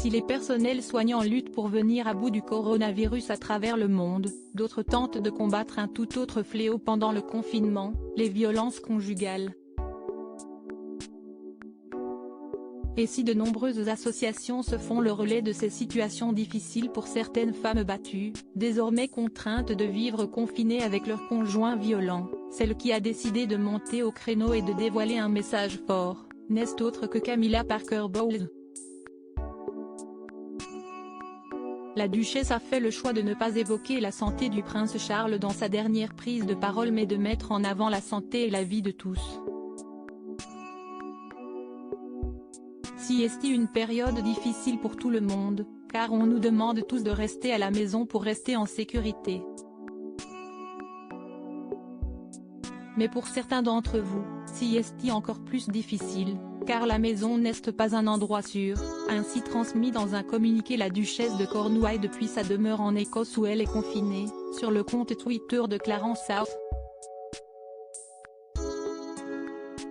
Si les personnels soignants luttent pour venir à bout du coronavirus à travers le monde, d'autres tentent de combattre un tout autre fléau pendant le confinement, les violences conjugales. Et si de nombreuses associations se font le relais de ces situations difficiles pour certaines femmes battues, désormais contraintes de vivre confinées avec leur conjoint violent, celle qui a décidé de monter au créneau et de dévoiler un message fort, n'est autre que Camilla Parker Bowles. La duchesse a fait le choix de ne pas évoquer la santé du prince Charles dans sa dernière prise de parole mais de mettre en avant la santé et la vie de tous. Si est une période difficile pour tout le monde, car on nous demande tous de rester à la maison pour rester en sécurité. Mais pour certains d'entre vous, si est encore plus difficile, car la maison n'est pas un endroit sûr, ainsi transmis dans un communiqué la duchesse de Cornouailles depuis sa demeure en Écosse où elle est confinée, sur le compte Twitter de Clarence South.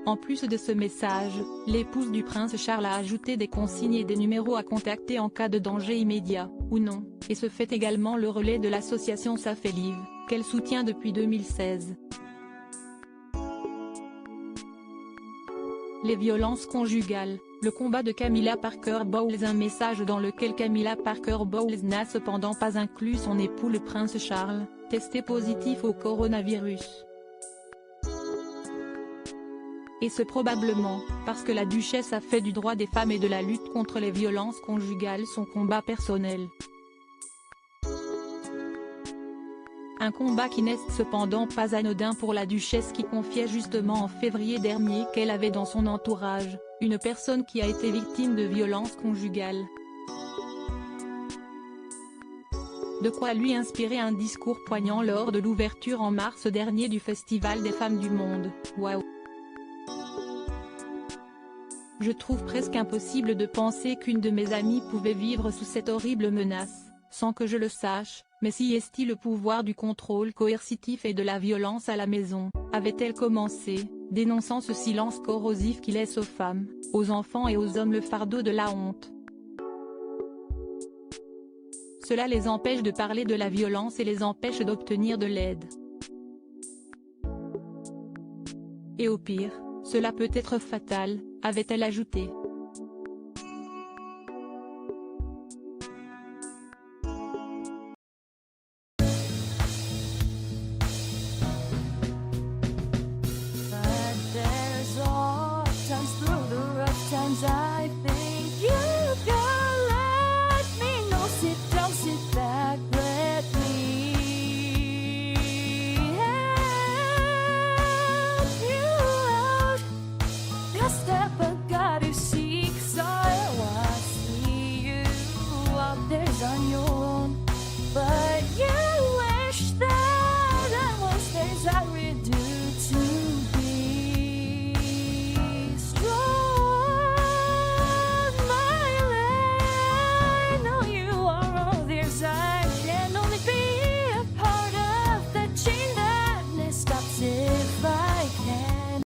En plus de ce message, l'épouse du prince Charles a ajouté des consignes et des numéros à contacter en cas de danger immédiat, ou non, et se fait également le relais de l'association Safe et Live, qu'elle soutient depuis 2016. Les violences conjugales, le combat de Camilla Parker Bowles. Un message dans lequel Camilla Parker Bowles n'a cependant pas inclus son époux le prince Charles, testé positif au coronavirus. Et ce probablement, parce que la duchesse a fait du droit des femmes et de la lutte contre les violences conjugales son combat personnel. Un combat qui n'est cependant pas anodin pour la duchesse qui confiait justement en février dernier qu'elle avait dans son entourage, une personne qui a été victime de violences conjugales. De quoi lui inspirer un discours poignant lors de l'ouverture en mars dernier du Festival des femmes du monde. Waouh! Je trouve presque impossible de penser qu'une de mes amies pouvait vivre sous cette horrible menace, sans que je le sache, mais si est-il le pouvoir du contrôle coercitif et de la violence à la maison, avait-elle commencé, dénonçant ce silence corrosif qui laisse aux femmes, aux enfants et aux hommes le fardeau de la honte. Cela les empêche de parler de la violence et les empêche d'obtenir de l'aide. Et au pire, cela peut être fatal, avait-elle ajouté.